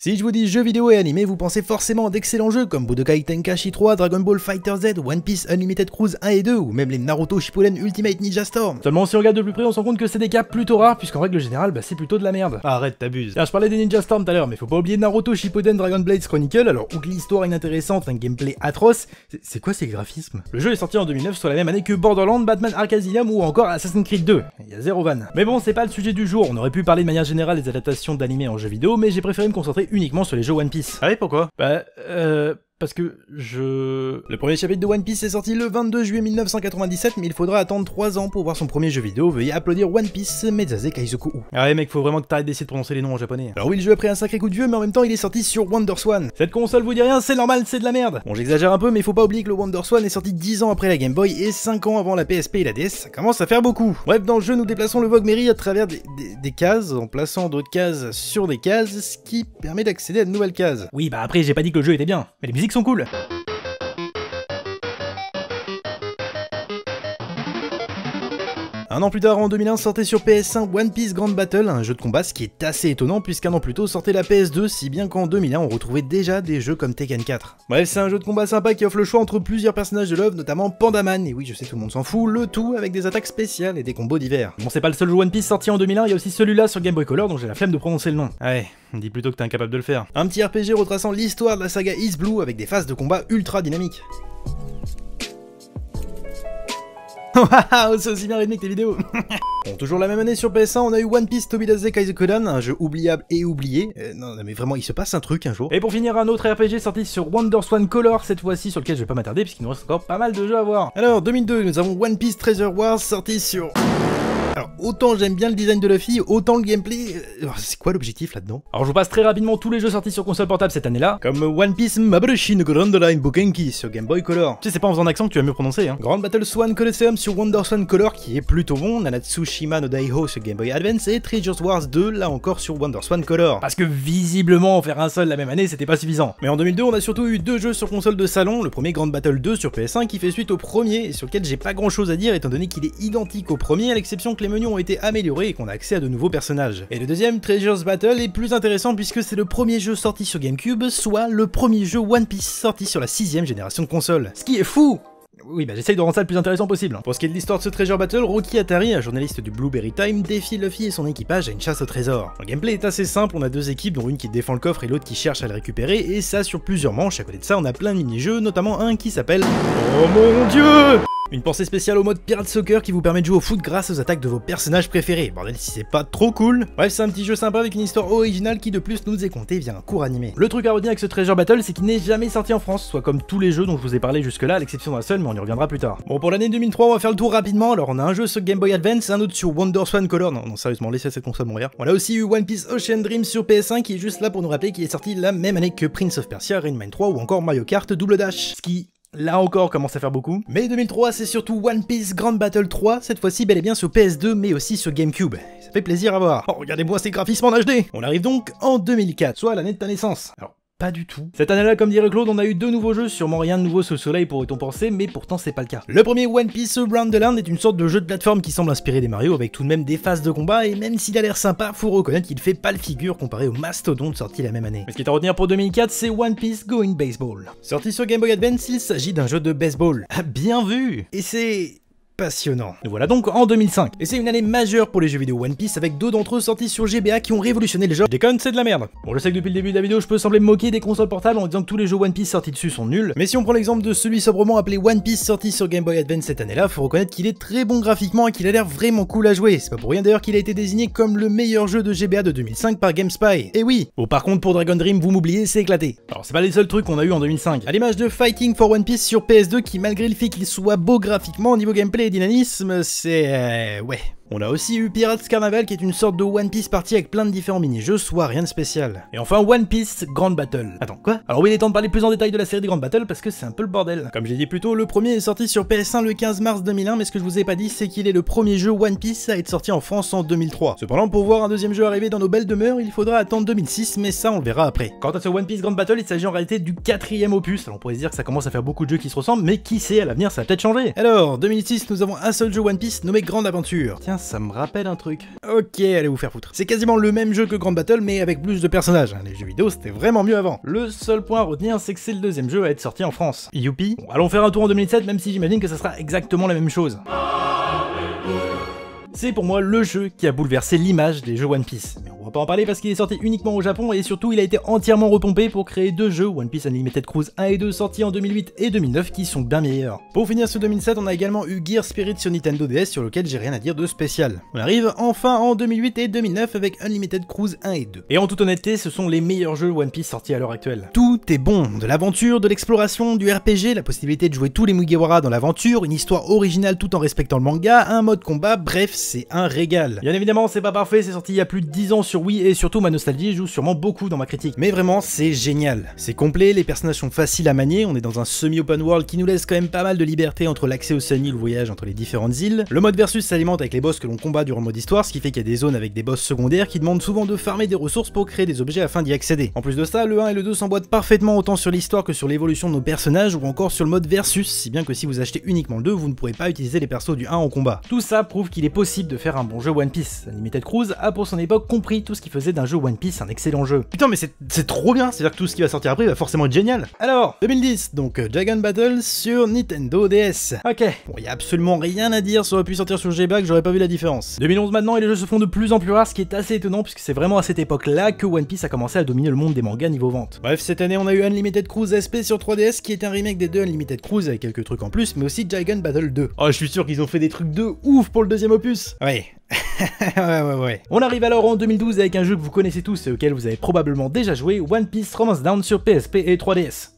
Si je vous dis jeux vidéo et animé, vous pensez forcément à d'excellents jeux comme Budokai Tenkaichi 3, Dragon Ball FighterZ, One Piece Unlimited Cruise 1 et 2 ou même les Naruto Shippuden Ultimate Ninja Storm. Seulement si on regarde de plus près, on se rend compte que c'est des cas plutôt rares puisqu'en règle générale, c'est plutôt de la merde. Arrête, t'abuses. Tiens, je parlais des Ninja Storm tout à l'heure, mais faut pas oublier Naruto Shippuden Dragon Blades Chronicle. Alors, outre l'histoire inintéressante, un gameplay atroce, c'est quoi ces graphismes? Le jeu est sorti en 2009, soit la même année que Borderlands, Batman Arkham Asylum ou encore Assassin's Creed 2. Il y a zéro van. Mais bon, c'est pas le sujet du jour. On aurait pu parler de manière générale des adaptations d'animés en jeux vidéo, mais j'ai préféré me concentrer uniquement sur les jeux One Piece. Ah oui, pourquoi? Parce que Le premier chapitre de One Piece est sorti le 22 juillet 1997, mais il faudra attendre 3 ans pour voir son premier jeu vidéo. Veuillez applaudir One Piece Mezase Kaizoku. Ah ouais mec, faut vraiment que t'arrêtes d'essayer de prononcer les noms en japonais. Alors oui, le jeu a pris un sacré coup de vieux, mais en même temps il est sorti sur WonderSwan. Cette console vous dit rien, c'est normal, c'est de la merde. Bon, j'exagère un peu, mais il faut pas oublier que le WonderSwan est sorti 10 ans après la Game Boy et 5 ans avant la PSP et la DS, ça commence à faire beaucoup. Bref, dans le jeu, nous déplaçons le Vogue Mary à travers des cases, en plaçant d'autres cases sur des cases, ce qui permet d'accéder à de nouvelles cases. Oui, bah après, j'ai pas dit que le jeu était bien, mais les musiques sont cool. Un an plus tard, en 2001, sortait sur PS1 One Piece Grand Battle, un jeu de combat, ce qui est assez étonnant puisqu'un an plus tôt sortait la PS2, si bien qu'en 2001 on retrouvait déjà des jeux comme Tekken 4. Bref, c'est un jeu de combat sympa qui offre le choix entre plusieurs personnages de l'œuvre, notamment Pandaman, et oui je sais tout le monde s'en fout, le tout avec des attaques spéciales et des combos divers. Bon, c'est pas le seul jeu One Piece sorti en 2001, il y a aussi celui-là sur Game Boy Color dont j'ai la flemme de prononcer le nom. Ouais, on dit plutôt que t'es incapable de le faire. Un petit RPG retraçant l'histoire de la saga East Blue avec des phases de combat ultra dynamiques. Waouh, c'est aussi bien rythmé que tes vidéos. Bon, toujours la même année sur PS1, on a eu One Piece Tobidase Kaizokudan, un jeu oubliable et oublié. Non mais vraiment, il se passe un truc un jour. Et pour finir, un autre RPG sorti sur WonderSwan Color, cette fois-ci sur lequel je vais pas m'attarder puisqu'il nous reste encore pas mal de jeux à voir. Alors, 2002, nous avons One Piece Treasure Wars sorti sur... Alors, autant j'aime bien le design de Luffy, autant le gameplay... c'est quoi l'objectif là-dedans? Alors je vous passe très rapidement tous les jeux sortis sur console portable cette année-là, comme One Piece Maburushi no Grand Line Bukenki sur Game Boy Color. Tu sais, c'est pas en faisant accent que tu vas mieux prononcer, hein. Grand Battle Swan Colosseum sur WonderSwan Color qui est plutôt bon, Nanatsushima no Daiho sur Game Boy Advance et Treasure Wars 2 là encore sur WonderSwan Color. Parce que visiblement en faire un seul la même année c'était pas suffisant. Mais en 2002 on a surtout eu 2 jeux sur console de salon, le premier Grand Battle 2 sur PS1 qui fait suite au premier et sur lequel j'ai pas grand chose à dire étant donné qu'il est identique au premier à l'exception que les menus ont été améliorés et qu'on a accès à de nouveaux personnages. Et le deuxième, Treasures Battle, est plus intéressant puisque c'est le premier jeu sorti sur GameCube, soit le premier jeu One Piece sorti sur la 6ème génération de console. Ce qui est fou! Oui, bah j'essaye de rendre ça le plus intéressant possible. Pour ce qui est de l'histoire de ce Treasure Battle, Rocky Atari, un journaliste du Blueberry Time, défie Luffy et son équipage à une chasse au trésor. Le gameplay est assez simple, on a 2 équipes, dont une qui défend le coffre et l'autre qui cherche à le récupérer, et ça sur plusieurs manches. À côté de ça, on a plein de mini-jeux, notamment un qui s'appelle... Oh mon dieu! Une pensée spéciale au mode Pirate Soccer qui vous permet de jouer au foot grâce aux attaques de vos personnages préférés. Bordel, si c'est pas trop cool. Bref, c'est un petit jeu sympa avec une histoire originale qui de plus nous est contée via un court animé. Le truc à retenir avec ce Treasure Battle, c'est qu'il n'est jamais sorti en France, soit comme tous les jeux dont je vous ai parlé jusque-là, à l'exception d'un seul, mais on y reviendra plus tard. Bon, pour l'année 2003, on va faire le tour rapidement. Alors, on a un jeu sur Game Boy Advance, un autre sur WonderSwan Color. Non, sérieusement, laissez cette console mourir. On a aussi eu One Piece Ocean Dream sur PS1 qui est juste là pour nous rappeler qu'il est sorti la même année que Prince of Persia, Rayman 3 ou encore Mario Kart Double Dash. Ce qui... là encore commence à faire beaucoup. Mais 2003 c'est surtout One Piece Grand Battle 3, cette fois-ci bel et bien sur PS2 mais aussi sur GameCube. Ça fait plaisir à voir. Oh regardez-moi ces graphismes en HD. On arrive donc en 2004, soit l'année de ta naissance. Alors pas du tout. Cette année-là, comme dirait Claude, on a eu 2 nouveaux jeux, sûrement rien de nouveau sous le soleil pourrait-on penser, mais pourtant c'est pas le cas. Le premier, One Piece Around the Land, est une sorte de jeu de plateforme qui semble inspiré des Mario avec tout de même des phases de combat, et même s'il a l'air sympa, faut reconnaître qu'il fait pas le figure comparé au Mastodonte sorti la même année. Mais ce qui est à retenir pour 2004, c'est One Piece Going Baseball. Sorti sur Game Boy Advance, il s'agit d'un jeu de baseball. Ah, bien vu! Et c'est... passionnant. Nous voilà donc en 2005. Et c'est une année majeure pour les jeux vidéo One Piece avec 2 d'entre eux sortis sur GBA qui ont révolutionné le jeu. Je déconne, c'est de la merde. Bon, je sais que depuis le début de la vidéo, je peux sembler me moquer des consoles portables en disant que tous les jeux One Piece sortis dessus sont nuls. Mais si on prend l'exemple de celui sobrement appelé One Piece sorti sur Game Boy Advance cette année-là, faut reconnaître qu'il est très bon graphiquement et qu'il a l'air vraiment cool à jouer. C'est pas pour rien d'ailleurs qu'il a été désigné comme le meilleur jeu de GBA de 2005 par GameSpy. Et oui. Bon, par contre, pour Dragon Dream, vous m'oubliez, c'est éclaté. Alors, c'est pas les seuls trucs qu'on a eu en 2005. À l'image de Fighting for One Piece sur PS2 qui, malgré le fait qu'il soit beau graphiquement, au niveau gameplay et dynamisme, c'est... ouais. On a aussi eu Pirates Carnival qui est une sorte de One Piece party avec plein de différents mini-jeux, soit rien de spécial. Et enfin One Piece Grand Battle. Attends, quoi? Alors oui, il est temps de parler plus en détail de la série des Grand Battle parce que c'est un peu le bordel. Comme j'ai dit plus tôt, le premier est sorti sur PS1 le 15 mars 2001, mais ce que je vous ai pas dit, c'est qu'il est le premier jeu One Piece à être sorti en France en 2003. Cependant, pour voir un deuxième jeu arriver dans nos belles demeures, il faudra attendre 2006, mais ça on le verra après. Quant à ce One Piece Grand Battle, il s'agit en réalité du 4ème opus. Alors on pourrait se dire que ça commence à faire beaucoup de jeux qui se ressemblent, mais qui sait, à l'avenir ça va peut-être changer. Alors, 2006, nous avons un seul jeu One Piece nommé Grande Aventure. Tiens, ça me rappelle un truc. Ok, allez vous faire foutre. C'est quasiment le même jeu que Grand Battle, mais avec plus de personnages. Les jeux vidéo, c'était vraiment mieux avant. Le seul point à retenir, c'est que c'est le deuxième jeu à être sorti en France. Youpi. Bon, allons faire un tour en 2007, même si j'imagine que ça sera exactement la même chose. C'est pour moi le jeu qui a bouleversé l'image des jeux One Piece. Mais on va pas en parler parce qu'il est sorti uniquement au Japon et surtout il a été entièrement repompé pour créer deux jeux, One Piece Unlimited Cruise 1 et 2 sortis en 2008 et 2009 qui sont bien meilleurs. Pour finir ce 2007, on a également eu Gear Spirit sur Nintendo DS sur lequel j'ai rien à dire de spécial. On arrive enfin en 2008 et 2009 avec Unlimited Cruise 1 et 2. Et en toute honnêteté, ce sont les meilleurs jeux One Piece sortis à l'heure actuelle. Tout est bon, de l'aventure, de l'exploration, du RPG, la possibilité de jouer tous les Mugiwara dans l'aventure, une histoire originale tout en respectant le manga, un mode combat, bref, c'est un régal. Bien évidemment, c'est pas parfait, c'est sorti il y a plus de 10 ans sur Wii et surtout ma nostalgie joue sûrement beaucoup dans ma critique. Mais vraiment, c'est génial. C'est complet, les personnages sont faciles à manier, on est dans un semi-open world qui nous laisse quand même pas mal de liberté entre l'accès au Sunny ou le voyage entre les différentes îles. Le mode versus s'alimente avec les boss que l'on combat durant le mode histoire, ce qui fait qu'il y a des zones avec des boss secondaires qui demandent souvent de farmer des ressources pour créer des objets afin d'y accéder. En plus de ça, le 1 et le 2 s'emboîtent parfaitement autant sur l'histoire que sur l'évolution de nos personnages ou encore sur le mode versus, si bien que si vous achetez uniquement le 2, vous ne pourrez pas utiliser les persos du 1 en combat. Tout ça prouve qu'il est possible de faire un bon jeu One Piece. Unlimited Cruise a pour son époque compris tout ce qui faisait d'un jeu One Piece un excellent jeu. Putain mais c'est trop bien, c'est-à-dire que tout ce qui va sortir après va forcément être génial. Alors, 2010, donc Dragon Battle sur Nintendo DS. Ok, bon y a absolument rien à dire, ça aurait pu sortir sur G-Bag, j'aurais pas vu la différence. 2011 maintenant et les jeux se font de plus en plus rares, ce qui est assez étonnant puisque c'est vraiment à cette époque-là que One Piece a commencé à dominer le monde des mangas niveau vente. Bref, cette année on a eu Unlimited Cruise SP sur 3DS qui est un remake des deux Unlimited Cruise avec quelques trucs en plus, mais aussi Dragon Battle 2. Oh, je suis sûr qu'ils ont fait des trucs de ouf pour le deuxième opus. Ouais. ouais. On arrive alors en 2012 avec un jeu que vous connaissez tous et auquel vous avez probablement déjà joué, One Piece Romance Down sur PSP et 3DS.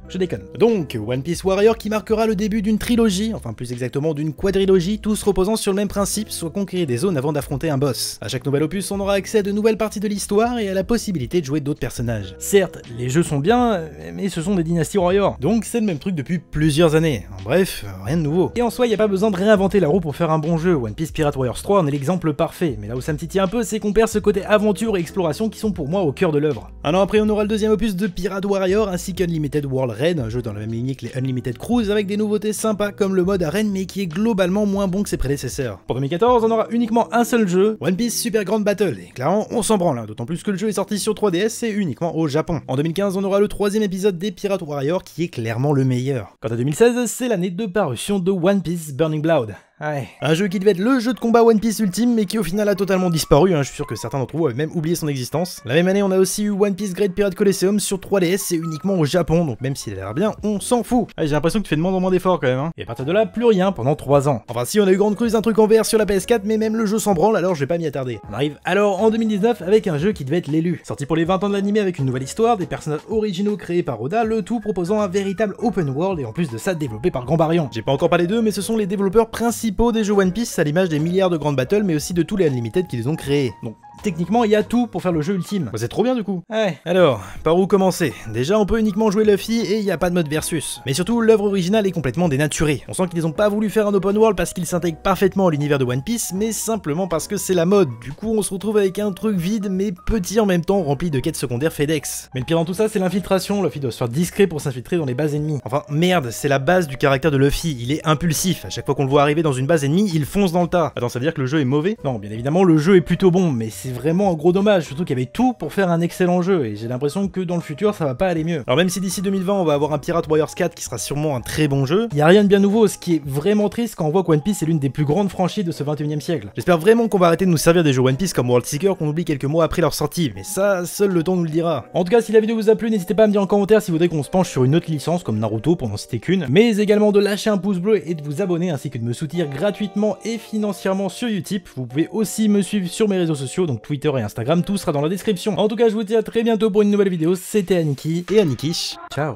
Je déconne. Donc, One Piece Warrior qui marquera le début d'une trilogie, enfin plus exactement d'une quadrilogie, tous reposant sur le même principe, soit conquérir des zones avant d'affronter un boss. À chaque nouvel opus, on aura accès à de nouvelles parties de l'histoire et à la possibilité de jouer d'autres personnages. Certes, les jeux sont bien, mais ce sont des dynasties Warrior, donc c'est le même truc depuis plusieurs années. En bref, rien de nouveau. Et en soi, il n'y a pas besoin de réinventer la roue pour faire un bon jeu. One Piece Pirate Warriors 3 en est l'exemple parfait, mais là où ça me titille un peu, c'est qu'on perd ce côté aventure et exploration qui sont pour moi au cœur de l'œuvre. Un an après, on aura le deuxième opus de Pirate Warrior ainsi qu'Unlimited World Raid, un jeu dans la même lignée que les Unlimited Cruise avec des nouveautés sympas comme le mode arène mais qui est globalement moins bon que ses prédécesseurs. Pour 2014, on aura uniquement un seul jeu, One Piece Super Grand Battle, et clairement on s'en branle, d'autant plus que le jeu est sorti sur 3DS et uniquement au Japon. En 2015, on aura le troisième épisode des Pirate Warrior qui est clairement le meilleur. Quant à 2016, c'est l'année de parution de One Piece Burning Blood. Ouais. Un jeu qui devait être le jeu de combat One Piece ultime mais qui au final a totalement disparu, je suis sûr que certains d'entre vous avaient même oublié son existence. La même année on a aussi eu One Piece Great Pirate Colosseum sur 3DS et uniquement au Japon, donc même s'il a l'air bien, on s'en fout. J'ai l'impression que tu fais de moins en moins d'efforts quand même. Et à partir de là, plus rien pendant 3 ans. Enfin si, on a eu Grande Cruise, un truc en VR sur la PS4, mais même le jeu s'en branle, alors je vais pas m'y attarder. On arrive alors en 2019 avec un jeu qui devait être l'élu. Sorti pour les 20 ans de l'anime avec une nouvelle histoire, des personnages originaux créés par Oda, le tout proposant un véritable open world et en plus de ça développé par Ganbarion. J'ai pas encore parlé d'eux, mais ce sont les développeurs principaux des jeux One Piece à l'image des milliards de grandes battles mais aussi de tous les Unlimited qui les ont créés. Donc techniquement il y a tout pour faire le jeu ultime. Bah, c'est trop bien du coup. Ouais. Alors, par où commencer? Déjà on peut uniquement jouer Luffy et il n'y a pas de mode versus. Mais surtout l'œuvre originale est complètement dénaturée. On sent qu'ils ont pas voulu faire un open world parce qu'il s'intègre parfaitement à l'univers de One Piece, mais simplement parce que c'est la mode. Du coup on se retrouve avec un truc vide mais petit en même temps rempli de quêtes secondaires FedEx. Mais le pire dans tout ça c'est l'infiltration, Luffy doit se faire discret pour s'infiltrer dans les bases ennemies. Enfin merde, c'est la base du caractère de Luffy, il est impulsif. À chaque fois qu'on le voit arriver dans une base ennemie, il fonce dans le tas. Attends, ça veut dire que le jeu est mauvais? Non, bien évidemment le jeu est plutôt bon, mais c'est vraiment un gros dommage, surtout qu'il y avait tout pour faire un excellent jeu, et j'ai l'impression que dans le futur ça va pas aller mieux. Alors même si d'ici 2020 on va avoir un Pirate Warriors 4 qui sera sûrement un très bon jeu, il y a rien de bien nouveau, ce qui est vraiment triste quand on voit que One Piece est l'une des plus grandes franchises de ce 21e siècle. J'espère vraiment qu'on va arrêter de nous servir des jeux One Piece comme World Seeker qu'on oublie quelques mois après leur sortie, mais ça, seul le temps nous le dira. En tout cas, si la vidéo vous a plu, n'hésitez pas à me dire en commentaire si vous voudrez qu'on se penche sur une autre licence comme Naruto pour n'en citer qu'une, mais également de lâcher un pouce bleu et de vous abonner ainsi que de me soutenir gratuitement et financièrement sur Utip. Vous pouvez aussi me suivre sur mes réseaux sociaux, donc Twitter et Instagram, tout sera dans la description. En tout cas, je vous dis à très bientôt pour une nouvelle vidéo, c'était Aniki et Anikish. Ciao.